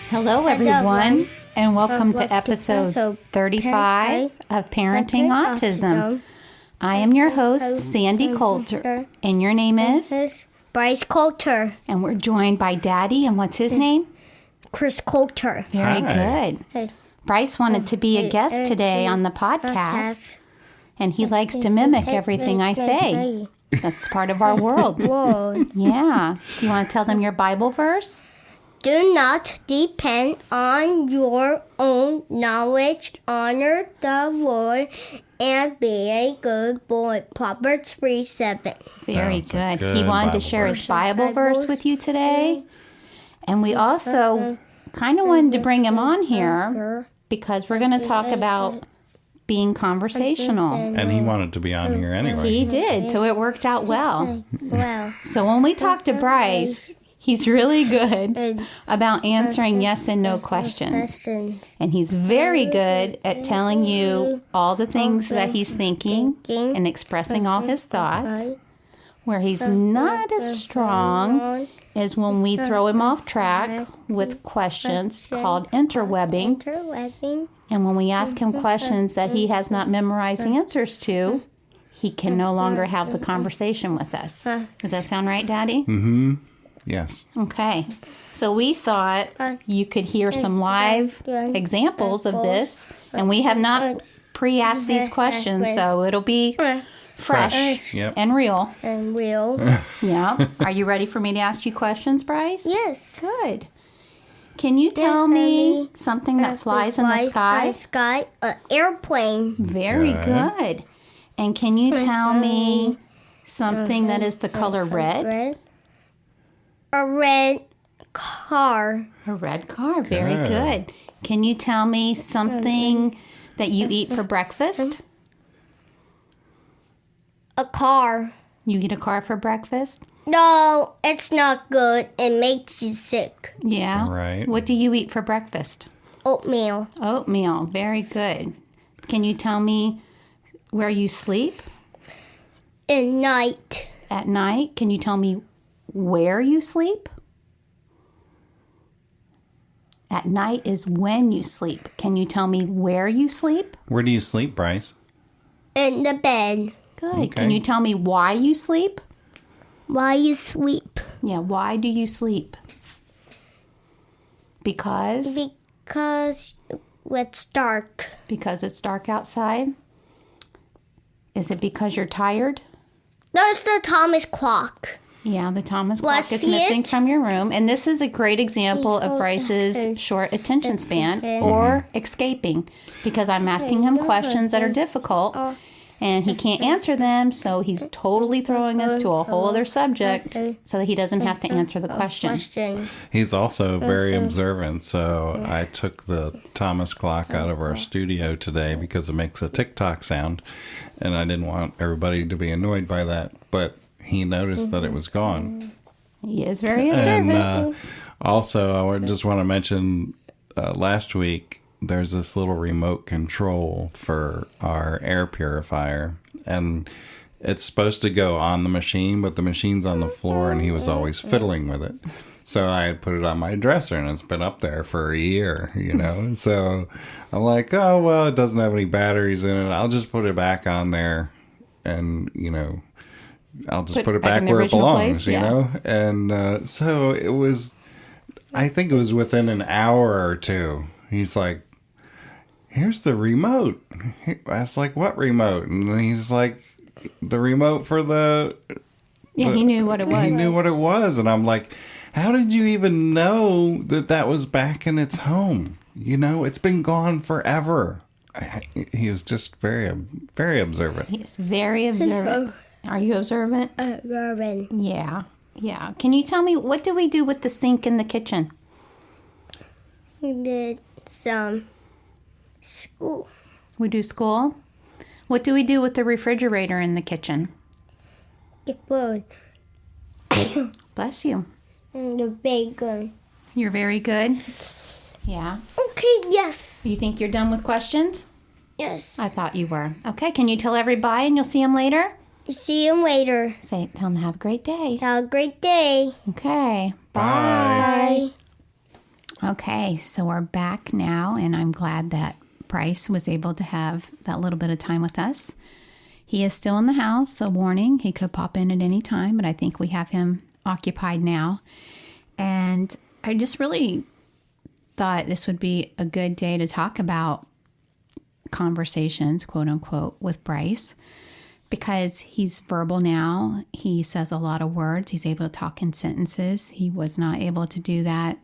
Hello, everyone, and welcome to episode 35 of Parenting Autism. I am your host, Sandy Coulter, and your name is? Bryce Coulter. And we're joined by Daddy, and what's his name? Chris Coulter. Very good. Bryce wanted to be a guest today on the podcast, and he likes to mimic everything I say. That's part of our world. Yeah. Do you want to tell them your Bible verse? Do not depend on your own knowledge. Honor the Lord and be a good boy. Proverbs 3:7. Very good. He wanted to share his Bible verse with you today. And we also kind of wanted to bring him on here because we're going to talk about being conversational. And he wanted to be on here anyway. He did, so it worked out well. Well. So when we talk to Bryce, he's really good about answering yes and no questions. And he's very good at telling you all the things that he's thinking and expressing all his thoughts. Where he's not as strong is when we throw him off track with questions called interwebbing. And when we ask him questions that he has not memorized answers to, he can no longer have the conversation with us. Does that sound right, Daddy? Mm-hmm. Yes. Okay. So we thought you could hear some live examples of this. And we have not pre-asked these questions, so it'll be fresh and real. Yeah. Are you ready for me to ask you questions, Bryce? Yes. Good. Can you tell me something that flies in the sky? An airplane. Very good. And can you tell me something that is the color red? A red car. A red car. Very good. Can you tell me something that you eat for breakfast? A car. You eat a car for breakfast? No, it's not good. It makes you sick. Yeah. Right. What do you eat for breakfast? Oatmeal. Oatmeal. Very good. Can you tell me where you sleep? At night. At night? Can you tell me where you sleep? At night is when you sleep. Can you tell me where you sleep? Where do you sleep, Bryce? In the bed. Good. Okay. Can you tell me why you sleep? Why you sleep? Yeah, why do you sleep? Because? Because it's dark. Because it's dark outside? Is it because you're tired? There's the Thomas clock. Yeah, the Thomas clock Let's is see missing it. from your room. And this is a great example of Bryce's short attention span or escaping, because I'm asking him questions that are difficult and he can't answer them, so he's totally throwing us to a whole other subject so that he doesn't have to answer the question. He's also very observant, so I took the Thomas clock out of our studio today because it makes a tick-tock sound, and I didn't want everybody to be annoyed by that, but he noticed that it was gone. He is very observant. And also, I just want to mention last week, there's this little remote control for our air purifier. And it's supposed to go on the machine, but the machine's on the floor, and he was always fiddling with it. So I had put it on my dresser, and it's been up there for a year, you know. So I'm like, oh, well, it doesn't have any batteries in it. I'll just put it back on there and, you know, I'll just put it back where it belongs, you know? And so it was, I think it was within an hour or two. He's like, here's the remote. I was like, what remote? And he's like, the remote for the... Yeah, he knew what it was. He knew what it was. And I'm like, how did you even know that that was back in its home? You know, it's been gone forever. He was just very, very observant. He's very observant. Are you observant? Observant. Yeah. Yeah. Can you tell me, what do we do with the sink in the kitchen? We did some school. We do school? What do we do with the refrigerator in the kitchen? The food. Bless you. And the bacon. You're very good. Yeah. Okay, yes. You think you're done with questions? Yes. I thought you were. Okay, can you tell everybody and you'll see them later? See you later. Tell them have a great day. Have a great day. Okay. Bye. Bye. Okay, so we're back now, and I'm glad that Bryce was able to have that little bit of time with us. He is still in the house, so warning, he could pop in at any time, but I think we have him occupied now. And I just really thought this would be a good day to talk about conversations, quote unquote, with Bryce, because he's verbal now. He says a lot of words. He's able to talk in sentences. He was not able to do that,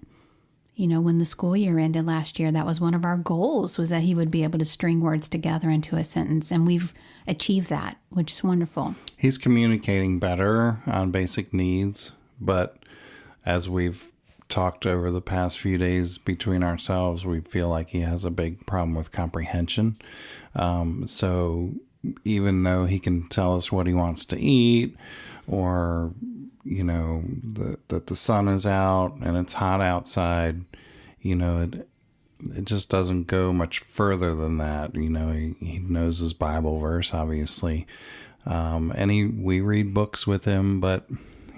when the school year ended last year. That was one of our goals, was that he would be able to string words together into a sentence. And we've achieved that, which is wonderful. He's communicating better on basic needs, but as we've talked over the past few days between ourselves, we feel like he has a big problem with comprehension. So even though he can tell us what he wants to eat, or that the sun is out and it's hot outside, it just doesn't go much further than that. He knows his Bible verse, obviously, and we read books with him, but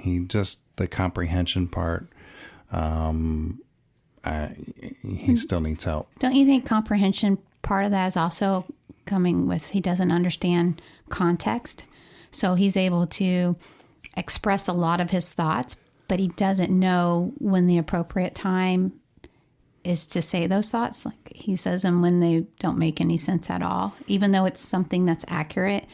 the comprehension part, he still needs help. Don't you think comprehension, part of that is also coming with, he doesn't understand context, so he's able to express a lot of his thoughts, but he doesn't know when the appropriate time is to say those thoughts. Like, he says them when they don't make any sense at all, even though it's something that's accurate.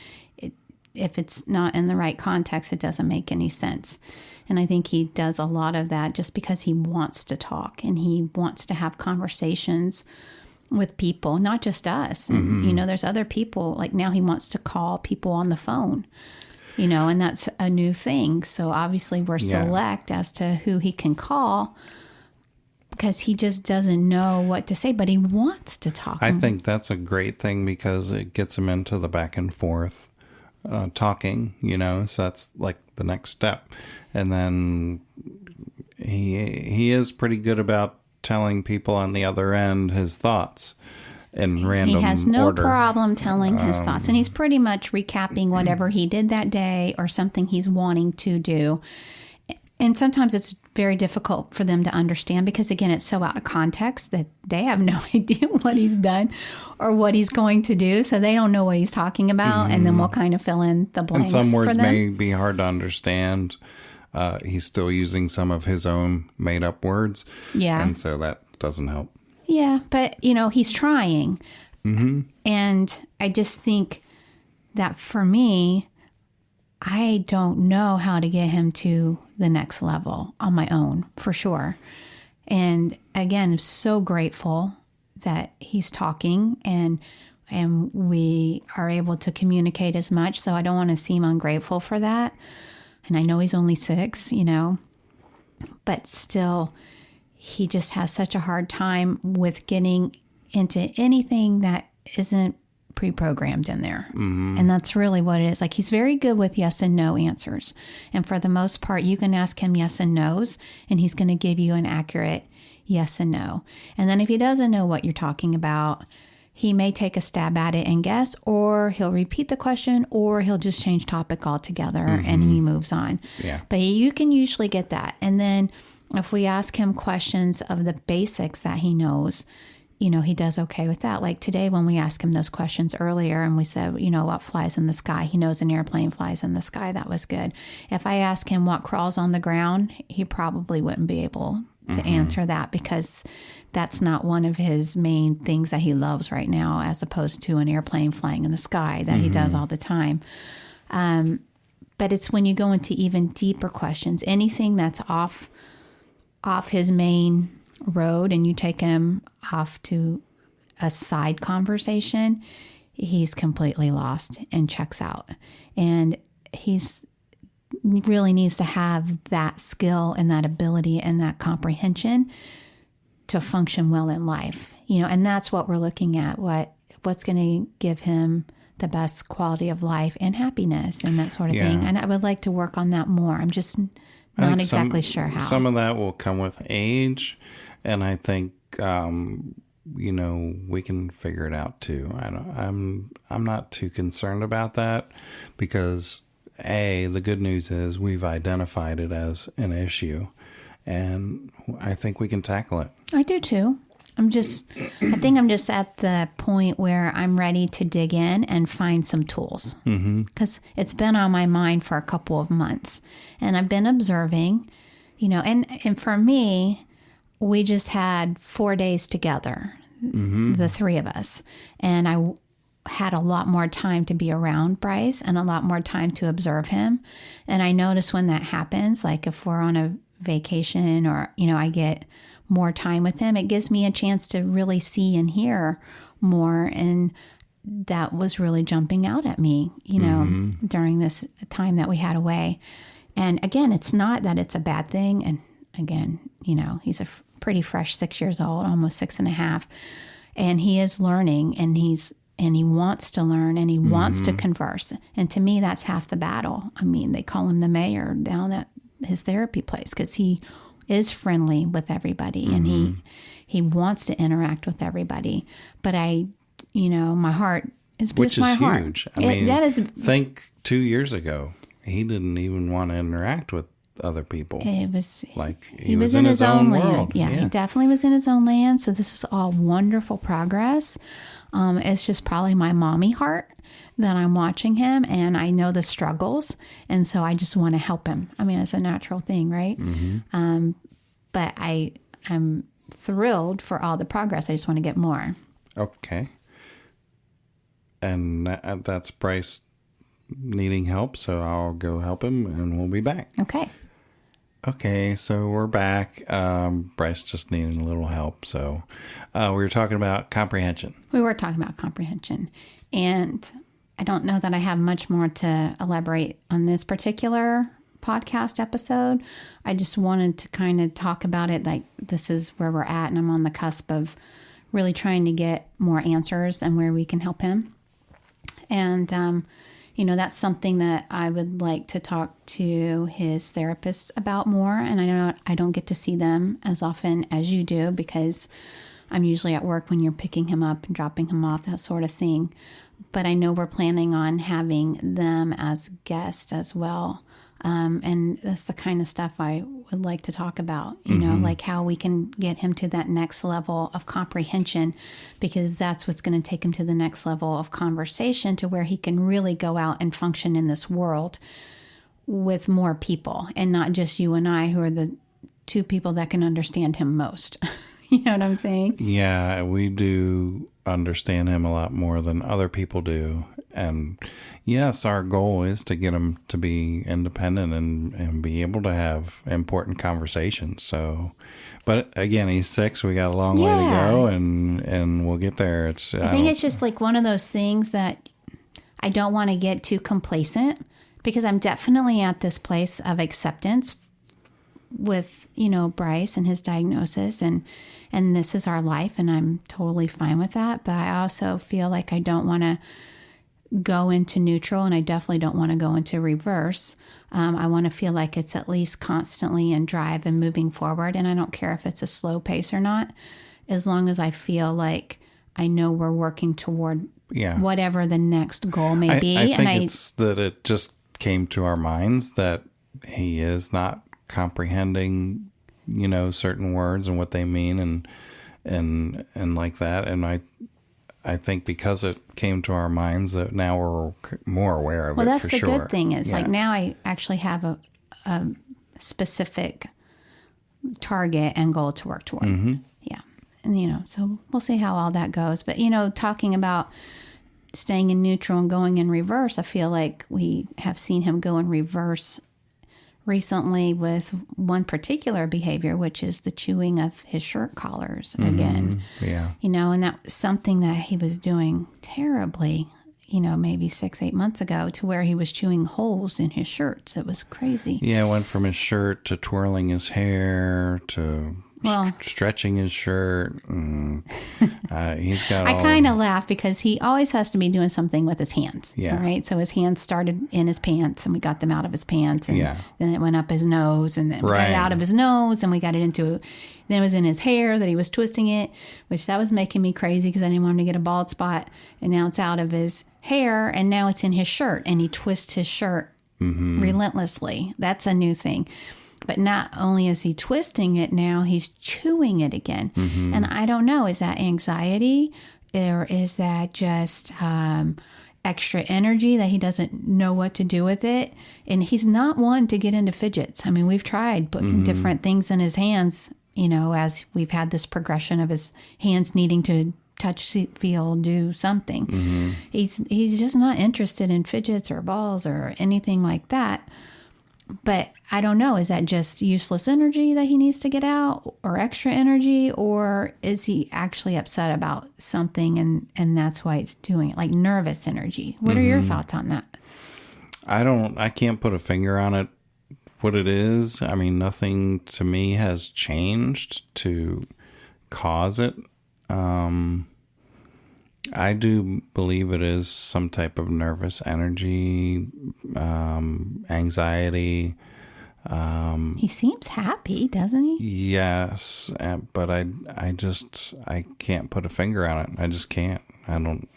If it's not in the right context, it doesn't make any sense. And I think he does a lot of that just because he wants to talk and he wants to have conversations with people, not just us. And, there's other people. Like, now he wants to call people on the phone. And that's a new thing. So obviously we're select as to who he can call, because he just doesn't know what to say, but he wants to talk. I think that's a great thing because it gets him into the back and forth talking, so that's like the next step. And then he is pretty good about telling people on the other end his thoughts. In random order. He has no order. problem telling his thoughts, and he's pretty much recapping whatever he did that day or something he's wanting to do. And sometimes it's very difficult for them to understand because, again, it's so out of context that they have no idea what he's done or what he's going to do. So they don't know what he's talking about, and then we'll kind of fill in the blanks. And some words for them. may be hard to understand. He's still using some of his own made-up words. Yeah. And so that doesn't help. Yeah, but, he's trying. And I just think that for me, I don't know how to get him to the next level on my own, for sure. And again, I'm so grateful that he's talking and we are able to communicate as much. So I don't want to seem ungrateful for that. And I know he's only 6, but still, he just has such a hard time with getting into anything that isn't pre-programmed in there. And that's really what it is. Like, he's very good with yes and no answers. And for the most part, you can ask him yes and no's, and he's going to give you an accurate yes and no. And then if he doesn't know what you're talking about, he may take a stab at it and guess, or he'll repeat the question, or he'll just change topic altogether and he moves on. Yeah. But you can usually get that. And then if we ask him questions of the basics that he knows, he does okay with that. Like today when we asked him those questions earlier and we said, what flies in the sky? He knows an airplane flies in the sky. That was good. If I ask him what crawls on the ground, he probably wouldn't be able to answer that because that's not one of his main things that he loves right now, as opposed to an airplane flying in the sky that he does all the time. But it's when you go into even deeper questions, anything that's off his main road and you take him off to a side conversation, he's completely lost and checks out. And he's really needs to have that skill and that ability and that comprehension to function well in life, and that's what we're looking at. What's going to give him the best quality of life and happiness and that sort of thing. And I would like to work on that more. I'm just not exactly sure how. Some of that will come with age, and I think we can figure it out too. I'm not too concerned about that because the good news is we've identified it as an issue, and I think we can tackle it. I do too. I think I'm just at the point where I'm ready to dig in and find some tools. Because it's been on my mind for a couple of months. And I've been observing, and for me, we just had 4 days together, the three of us. And I had a lot more time to be around Bryce and a lot more time to observe him. And I notice when that happens, like if we're on a vacation or, I get more time with him, it gives me a chance to really see and hear more. And that was really jumping out at me, during this time that we had away. And again, it's not that it's a bad thing. And again, he's a pretty fresh 6 years old, almost 6.5. And he is learning and he wants to learn and he wants to converse. And to me, that's half the battle. I mean, they call him the mayor down at his therapy place because he is friendly with everybody and he wants to interact with everybody. But my heart is just my heart. Which is huge. I mean, think 2 years ago, he didn't even want to interact with other people. It was like he was in his own world. Yeah, he definitely was in his own land. So this is all wonderful progress. It's just probably my mommy heart that I'm watching him, and I know the struggles, and so I just want to help him. I mean, it's a natural thing, right? But I'm thrilled for all the progress. I just want to get more. Okay. And that's Bryce needing help, so I'll go help him, and we'll be back. Okay, so we're back. Bryce just needed a little help. So we were talking about comprehension. We were talking about comprehension. And I don't know that I have much more to elaborate on this particular podcast episode. I just wanted to kind of talk about it like this is where we're at, and I'm on the cusp of really trying to get more answers and where we can help him. And that's something that I would like to talk to his therapists about more. And I know I don't get to see them as often as you do because I'm usually at work when you're picking him up and dropping him off, that sort of thing. But I know we're planning on having them as guests as well. And that's the kind of stuff I would like to talk about, like how we can get him to that next level of comprehension, because that's what's going to take him to the next level of conversation to where he can really go out and function in this world with more people and not just you and I, who are the two people that can understand him most. You know what I'm saying? Yeah, we do understand him a lot more than other people do. And yes, our goal is to get him to be independent and be able to have important conversations. So, but again, he's 6. We got a long way to go, and we'll get there. I think it's just like one of those things that I don't want to get too complacent, because I'm definitely at this place of acceptance with, Bryce and his diagnosis, and this is our life, and I'm totally fine with that. But I also feel like I don't want to go into neutral, and I definitely don't want to go into reverse. I want to feel like it's at least constantly in drive and moving forward. And I don't care if it's a slow pace or not, as long as I feel like I know we're working toward whatever the next goal may be. I think it's that it just came to our minds that he is not comprehending, certain words and what they mean and like that. And I think because it came to our minds that now we're more aware of it, for sure. Well, that's the good thing is like now I actually have a specific target and goal to work toward. Yeah. And, so we'll see how all that goes. But, talking about staying in neutral and going in reverse, I feel like we have seen him go in reverse recently with one particular behavior, which is the chewing of his shirt collars again. Yeah. And that was something that he was doing terribly, maybe 6-8 months ago, to where he was chewing holes in his shirts. It was crazy. Yeah, it went from his shirt to twirling his hair to stretching his shirt. He's got I kind of laugh because he always has to be doing something with his hands. Yeah. Right. So his hands started in his pants and we got them out of his pants. And then it went up his nose and then we got it out of his nose and we got it into, then it was in his hair that he was twisting it, which that was making me crazy because I didn't want him to get a bald spot. And now it's out of his hair and now it's in his shirt and he twists his shirt relentlessly. That's a new thing. But not only is he twisting it now, he's chewing it again. And I don't know, is that anxiety or is that just extra energy that he doesn't know what to do with it? And he's not one to get into fidgets. I mean, we've tried putting different things in his hands, you know, as we've had this progression of his hands needing to touch, feel, do something. He's just not interested in fidgets or balls or anything like that. But I don't know, is that just useless energy that he needs to get out or extra energy? Or is he actually upset about something and that's why it's doing it, like nervous energy? What are your thoughts on that? I can't put a finger on it, what it is. I mean, nothing to me has changed to cause it. I do believe it is some type of nervous energy, anxiety. He seems happy, doesn't he? Yes, but I can't put a finger on it. I just can't. I don't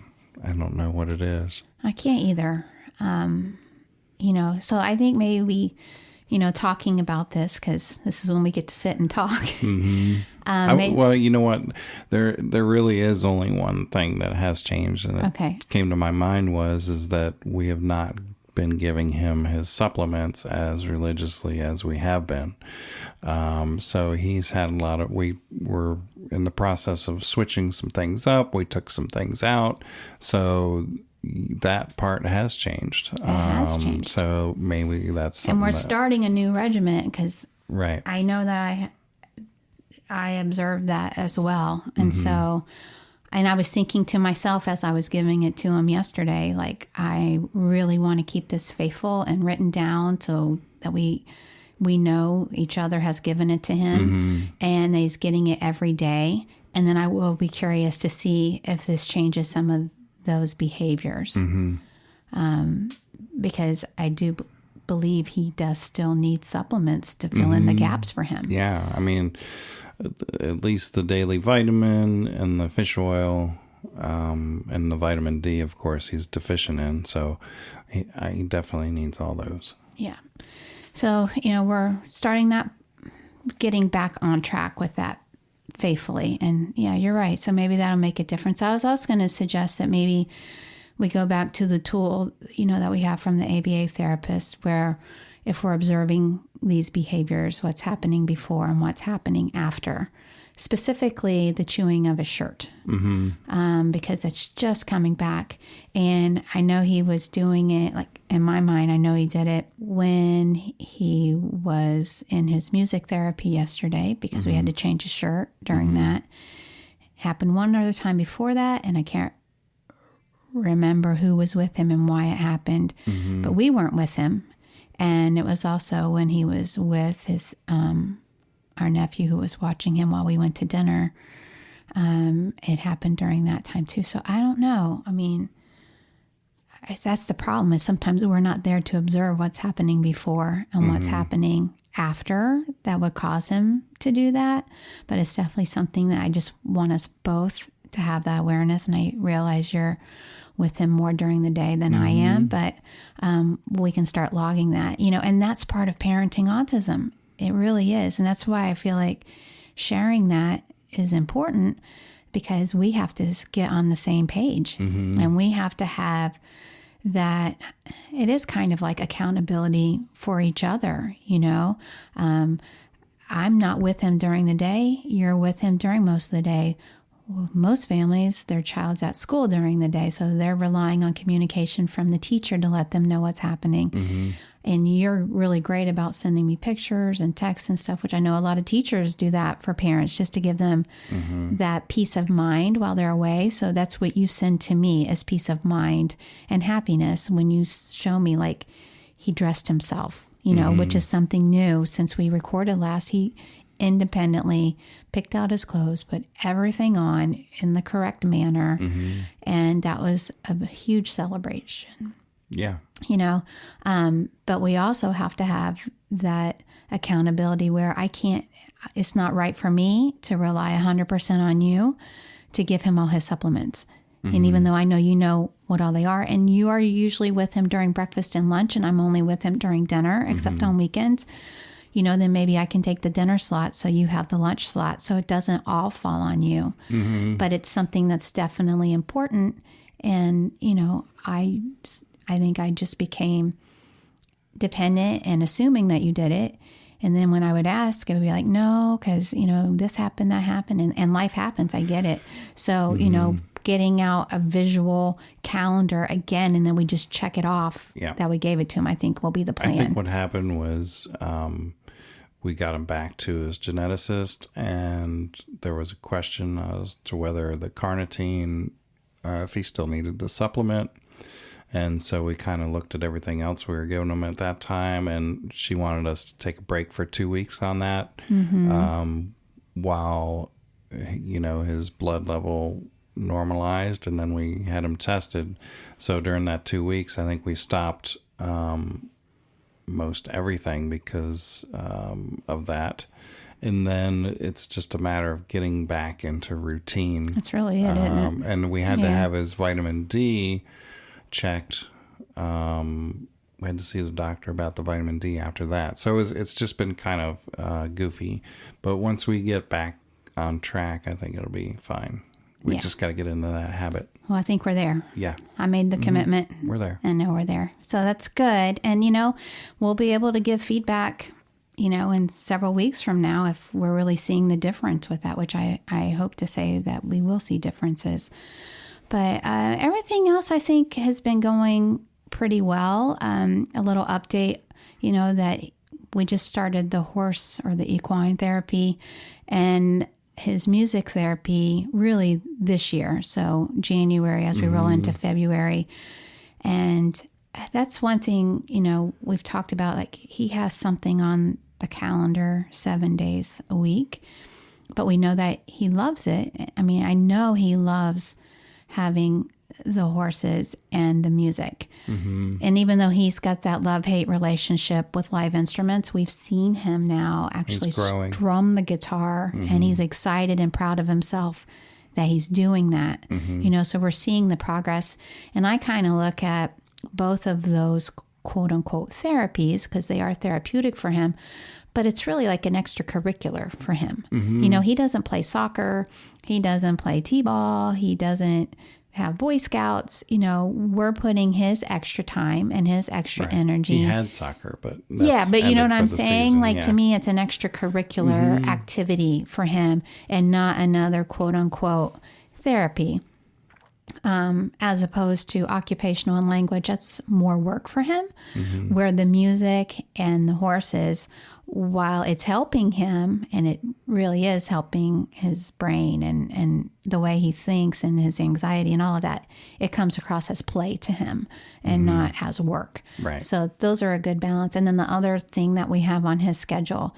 know what it is. I can't either. You know, so I think maybe, you know, talking about this, because this is when we get to sit and talk. Well, you know what? There really is only one thing that has changed, and that came to my mind is that we have not been giving him his supplements as religiously as we have been. So he's had a lot of. We were in the process of switching some things up. We took some things out. So that part has changed. It has changed. So maybe that's something. And we're starting a new regimen because I know that I observed that as well. And so, and I was thinking to myself as I was giving it to him yesterday, like, I really want to keep this faithful and written down so that we know each other has given it to him and that he's getting it every day. And then I will be curious to see if this changes some of those behaviors. Because I do believe he does still need supplements to fill in the gaps for him. Yeah. I mean, at least the daily vitamin and the fish oil, and the vitamin D, of course, he's deficient in. So he definitely needs all those. Yeah. So, you know, we're starting that, getting back on track with that faithfully. And yeah, you're right. So maybe that'll make a difference. I was also going to suggest that maybe we go back to the tool, you know, that we have from the ABA therapist, where if we're observing these behaviors, what's happening before and what's happening after, specifically the chewing of a shirt, because it's just coming back. And I know he was doing it, like in my mind, I know he did it when he was in his music therapy yesterday, because we had to change his shirt during that. Happened one other time before that, and I can't remember who was with him and why it happened, but we weren't with him. And it was also when he was with his our nephew who was watching him while we went to dinner. It happened during that time too. So I don't know. I mean, that's the problem, is sometimes we're not there to observe what's happening before and what's happening after that would cause him to do that. But it's definitely something that I just want us both to have that awareness. And I realize you're with him more during the day than I am, but we can start logging that, you know, and that's part of parenting autism. It really is. And that's why I feel like sharing that is important, because we have to get on the same page and we have to have that. It is kind of like accountability for each other, you know. I'm not with him during the day. You're with him during most of the day. Most families, their child's at school during the day, so they're relying on communication from the teacher to let them know what's happening. And you're really great about sending me pictures and texts and stuff, which I know a lot of teachers do that for parents, just to give them that peace of mind while they're away. So that's what you send to me, as peace of mind and happiness, when you show me, like, he dressed himself, you know, which is something new since we recorded last. independently picked out his clothes, put everything on in the correct manner. And that was a huge celebration. Yeah. But we also have to have that accountability where it's not right for me to rely 100% on you to give him all his supplements. And even though I know you know what all they are, and you are usually with him during breakfast and lunch, and I'm only with him during dinner, except on weekends, then maybe I can take the dinner slot so you have the lunch slot so it doesn't all fall on you. But it's something that's definitely important. And, I think I just became dependent and assuming that you did it. And then when I would ask, it would be like, no, because, this happened, that happened, and life happens. I get it. So, getting out a visual calendar again, and then we just check it off that we gave it to him, I think will be the plan. I think what happened was we got him back to his geneticist, and there was a question as to whether the carnitine, if he still needed the supplement. And so we kind of looked at everything else we were giving him at that time, and she wanted us to take a break for 2 weeks on that while, his blood level normalized, and then we had him tested. So during that 2 weeks, I think we stopped most everything because of that. And then it's just a matter of getting back into routine. That's really it, isn't it? And we had to have his vitamin D checked. We had to see the doctor about the vitamin D after that. So it's just been kind of goofy. But once we get back on track, I think it'll be fine. We just got to get into that habit. Well, I think we're there. Yeah. I made the commitment. We're there. I know we're there. So that's good. And, we'll be able to give feedback, in several weeks from now if we're really seeing the difference with that, which I hope to say that we will see differences. But everything else, I think, has been going pretty well. A little update, that we just started the horse or the equine therapy and his music therapy really this year. So January as we roll into February. And that's one thing, we've talked about, like he has something on the calendar 7 days a week, but we know that he loves it. I mean, I know he loves having the horses and the music. And even though he's got that love-hate relationship with live instruments, we've seen him now actually strum the guitar, and he's excited and proud of himself that he's doing that. So we're seeing the progress. And I kind of look at both of those quote-unquote therapies, because they are therapeutic for him, but it's really like an extracurricular for him. He doesn't play soccer, he doesn't play t-ball, he doesn't have Boy Scouts. We're putting his extra time and his extra energy. He had soccer, but but you know what I'm saying? Season. Like to me, it's an extracurricular activity for him and not another quote unquote therapy. As opposed to occupational and language, that's more work for him. Where the music and the horses, while it's helping him, and it really is helping his brain and the way he thinks and his anxiety and all of that, it comes across as play to him and not as work. Right. So those are a good balance. And then the other thing that we have on his schedule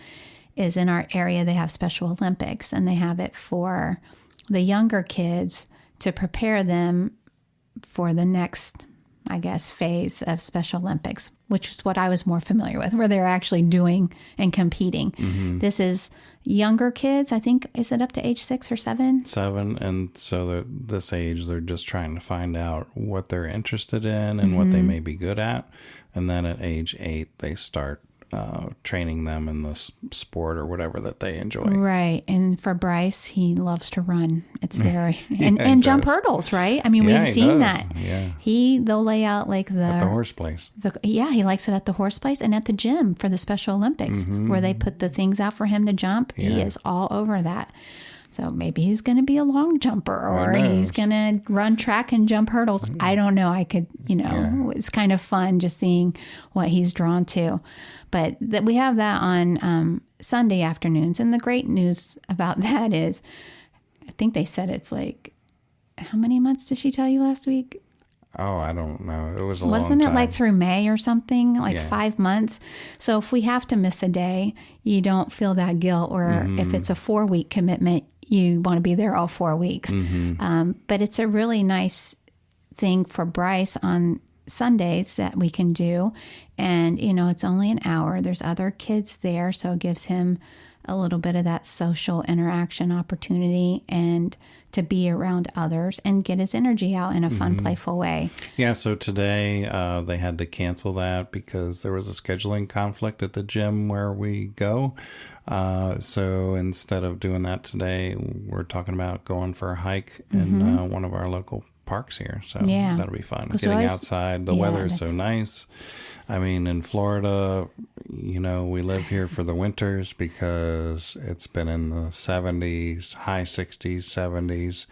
is in our area, they have Special Olympics, and they have it for the younger kids to prepare them for the next, I guess, phase of Special Olympics, which is what I was more familiar with, where they're actually doing and competing. This is younger kids. I think, is it up to age 6 or 7? 7. And so this age, they're just trying to find out what they're interested in and what they may be good at. And then at age 8, they start training them in the sport or whatever that they enjoy. Right. And for Bryce, he loves to run. It's very, and jump hurdles, right? I mean, we've seen that. Yeah. They'll lay out like at the horse place. He likes it at the horse place and at the gym for the Special Olympics where they put the things out for him to jump. Yeah. He is all over that. So maybe he's going to be a long jumper, or he's going to run track and jump hurdles. I don't know. I could, it's kind of fun just seeing what he's drawn to. But we have that on Sunday afternoons. And the great news about that is, I think they said it's like, how many months did she tell you last week? Oh, I don't know. It was a long Wasn't it time. like through May or something, like Yeah. 5 months? So if we have to miss a day, you don't feel that guilt. Or if it's a 4-week commitment, you want to be there all 4 weeks. But it's a really nice thing for Bryce on Sundays that we can do. And, it's only an hour. There's other kids there, so it gives him a little bit of that social interaction opportunity and to be around others and get his energy out in a fun, playful way. Yeah, so today they had to cancel that because there was a scheduling conflict at the gym where we go. So instead of doing that today, we're talking about going for a hike in one of our local parks here. So that'll be fun. Getting outside. The weather is so nice. I mean, in Florida, we live here for the winters because it's been in the 70s, high 60s, 70s,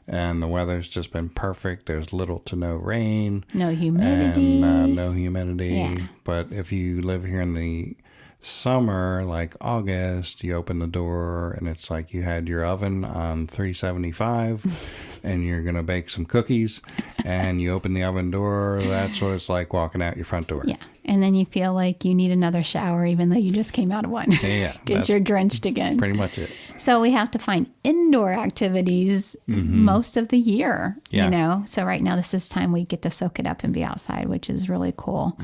and the weather's just been perfect. There's little to no rain. No humidity. And no humidity. Yeah. But if you live here in the summer, like August, you open the door and it's like you had your oven on 375 and you're going to bake some cookies and you open the oven door. That's what it's like walking out your front door. Yeah. And then you feel like you need another shower even though you just came out of one. Yeah. Because you're drenched again. Pretty much it. So we have to find indoor activities most of the year, So right now this is time we get to soak it up and be outside, which is really cool.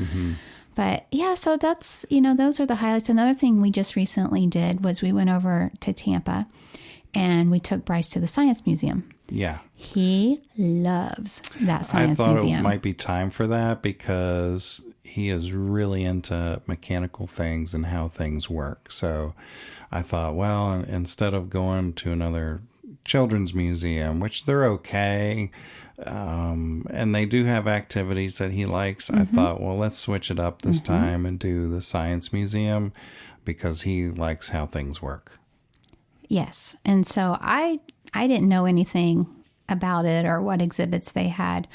But yeah, so that's, those are the highlights. Another thing we just recently did was we went over to Tampa and we took Bryce to the Science Museum. Yeah. He loves that Science Museum. I thought Museum. it might be time for that because he is really into mechanical things and how things work. So I thought, well, instead of going to another children's museum, which they're okay, and they do have activities that he likes, I thought, well, let's switch it up this time and do the Science Museum because he likes how things work. Yes. And so I didn't know anything about it or what exhibits they had.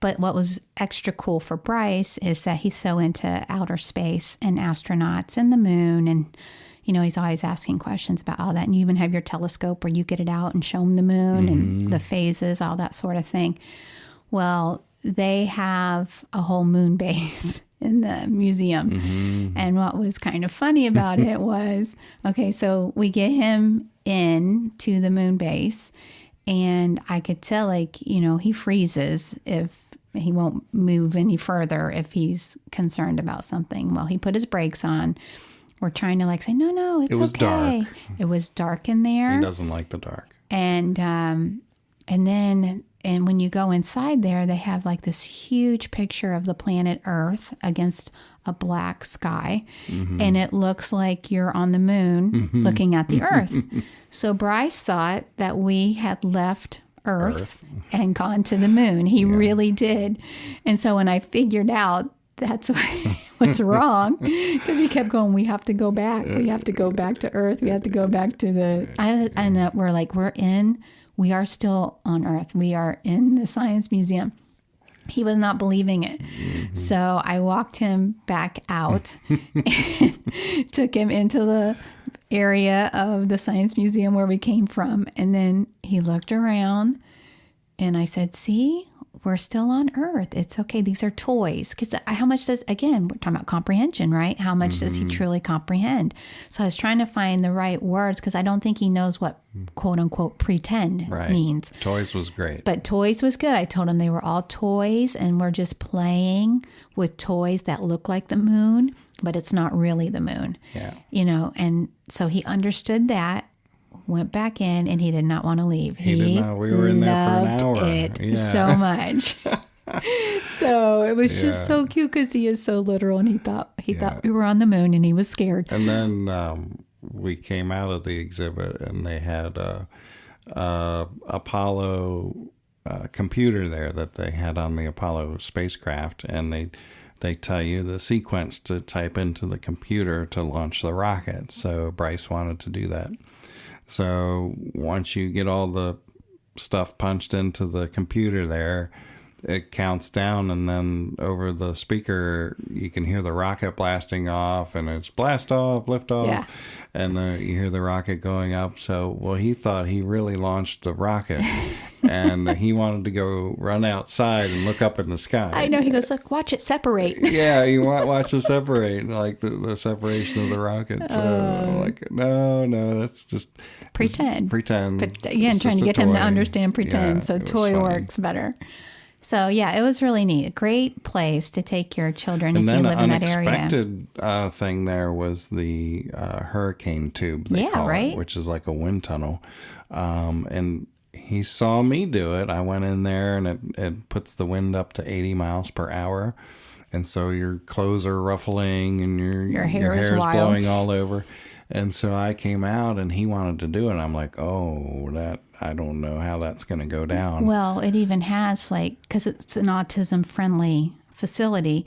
But what was extra cool for Bryce is that he's so into outer space and astronauts and the moon. And, he's always asking questions about all that. And you even have your telescope where you get it out and show him the moon and the phases, all that sort of thing. Well, they have a whole moon base in the museum. And what was kind of funny about it was, okay, so we get him in to the moon base and I could tell he freezes if he won't move any further if he's concerned about something. Well, he put his brakes on. We're trying to say, no, it's okay. It was dark. It was dark in there. He doesn't like the dark. And when you go inside there, they have this huge picture of the planet Earth against a black sky. And it looks like you're on the moon looking at the Earth. So Bryce thought that we had left Earth and gone to the moon. He really did. And so when I figured out that's what was wrong, because he kept going, we have to go back. We have to go back to Earth. We have to go back to we are still on Earth. We are in the Science Museum. He was not believing it. So I walked him back out and took him into the area of the Science Museum where we came from. And then he looked around and I said, see, we're still on Earth. It's okay. These are toys. Because how much does, again, we're talking about comprehension, right? How much does he truly comprehend? So I was trying to find the right words because I don't think he knows what quote unquote pretend means. Toys was great. But toys was good. I told him they were all toys and we're just playing with toys that look like the moon, but it's not really the moon. Yeah. And so he understood that. Went back in and he did not want to leave. He did not. We were in there for an hour. It so much. So it was just so cute because he is so literal and he thought we were on the moon and he was scared. And then we came out of the exhibit and they had a Apollo computer there that they had on the Apollo spacecraft, and they tell you the sequence to type into the computer to launch the rocket. So Bryce wanted to do that. So once you get all the stuff punched into the computer there, it counts down, and then over the speaker you can hear the rocket blasting off, and it's blast off, lift off, and you hear the rocket going up. So, he thought he really launched the rocket, and he wanted to go run outside and look up in the sky. I know. He goes, look, watch it separate. Yeah, you watch it separate, like the separation of the rocket. So like, no, that's just pretend. But again, trying to get him to understand pretend. Yeah, so toy works better. So yeah, it was really neat. A great place to take your children if you live in that area. And then an unexpected thing there was the hurricane tube, they call it, which is like a wind tunnel. And he saw me do it. I went in there, and it puts the wind up to 80 miles per hour. And so your clothes are ruffling, and your hair is blowing all over. And so I came out, and he wanted to do it. I'm like, I don't know how that's going to go down. Well, it even has, because it's an autism-friendly facility,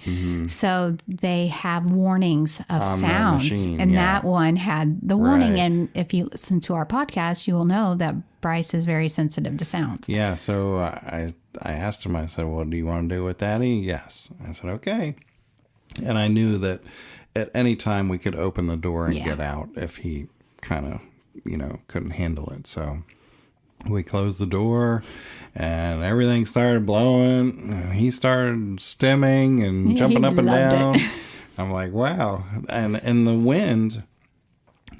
so they have warnings of sounds. Machine, and that one had the warning. Right. And if you listen to our podcast, you will know that Bryce is very sensitive to sounds. Yeah, so I asked him, I said, well, do you want to do it with Daddy? Yes. I said, okay. And I knew that at any time we could open the door and get out if he kind of, couldn't handle it. So we closed the door, and everything started blowing. He started stimming and jumping up and down. I'm like, wow. And the wind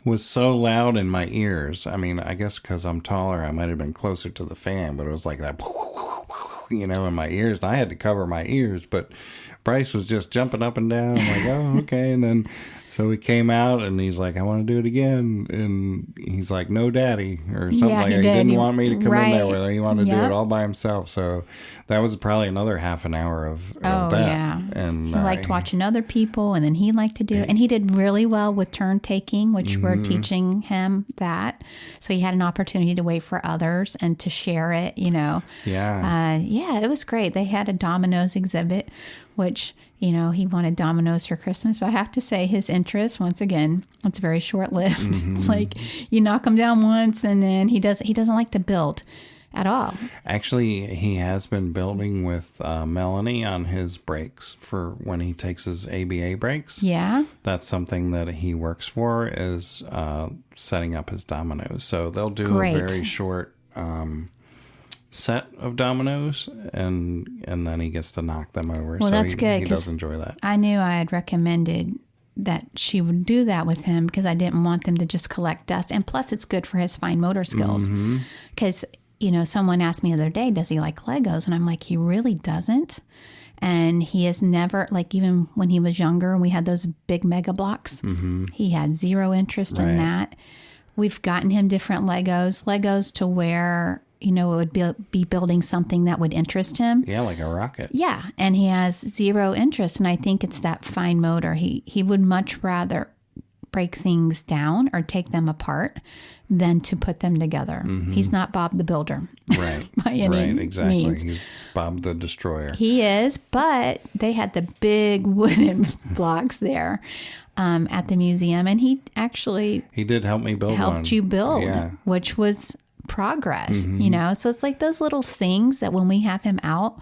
was so loud in my ears. I mean, I guess because I'm taller, I might have been closer to the fan, but it was like that, in my ears. And I had to cover my ears, but Bryce was just jumping up and down. I'm like, oh, okay. And then, so we came out, and he's like, I want to do it again. And he's like, no, Daddy, or something like that. He didn't want me to come in there with him. He wanted to do it all by himself. So that was probably another half an hour of that. Yeah. And he liked watching other people, and then he liked to do it. And he did really well with turn taking, which we're teaching him that. So he had an opportunity to wait for others and to share it, Yeah. It was great. They had a dominoes exhibit, which, he wanted dominoes for Christmas. But I have to say his interest, once again, it's very short-lived. It's like you knock him down once, and then he doesn't like to build at all. Actually, he has been building with Melanie on his breaks for when he takes his ABA breaks. Yeah. That's something that he works for, is setting up his dominoes. So they'll do a very short set of dominoes, and then he gets to knock them over. Well, so that's good. He does enjoy that. I knew I had recommended that she would do that with him because I didn't want them to just collect dust. And plus, it's good for his fine motor skills. Because, someone asked me the other day, does he like Legos? And I'm like, he really doesn't. And he has never, even when he was younger and we had those big mega blocks, he had zero interest in that. We've gotten him different Legos to where it would be building something that would interest him. Yeah, like a rocket. Yeah, and he has zero interest, and I think it's that fine motor. He would much rather break things down or take them apart than to put them together. He's not Bob the Builder. Right. By any means. He's Bob the Destroyer. He is, but they had the big wooden blocks there at the museum, and he did help me build helped you build, which was progress, so it's like those little things that when we have him out,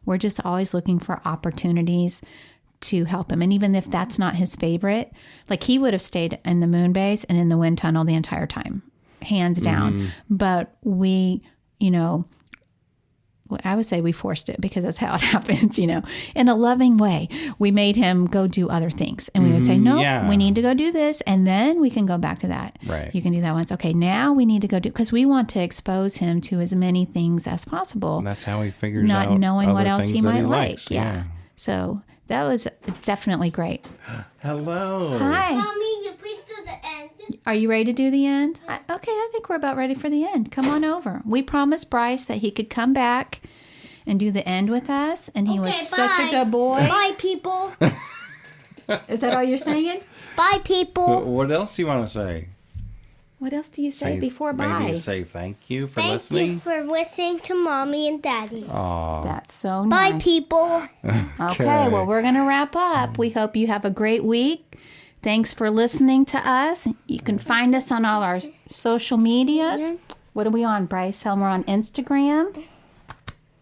we're just always looking for opportunities to help him. And even if that's not his favorite, he would have stayed in the moon base and in the wind tunnel the entire time, hands down. But we, I would say we forced it because that's how it happens, in a loving way. We made him go do other things. And we would say, no, we need to go do this. And then we can go back to that. Right. You can do that once. Okay, now we need to go do, because we want to expose him to as many things as possible. And that's how he figures out not knowing what else he might like. Likes. Yeah. So that was definitely great. Hello. Hi. Mommy, you please do the end. Are you ready to do the end? Okay, I think we're about ready for the end. Come on over. We promised Bryce that he could come back and do the end with us, and he was such a good boy. Bye, people. Is that all you're saying? Bye, people. What else do you want to say? What else do you say before bye? Maybe say thank you for listening. Thank you for listening to Mommy and Daddy. Aw. That's so nice. Bye, people. Okay, well, we're going to wrap up. We hope you have a great week. Thanks for listening to us. You can find us on all our social medias. What are we on, Bryce? We're on Instagram.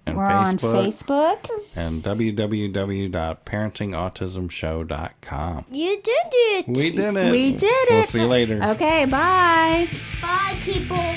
And we're on Facebook. And www.parentingautismshow.com. You did it. We did it. We did it. We'll see you later. Okay, bye. Bye, people.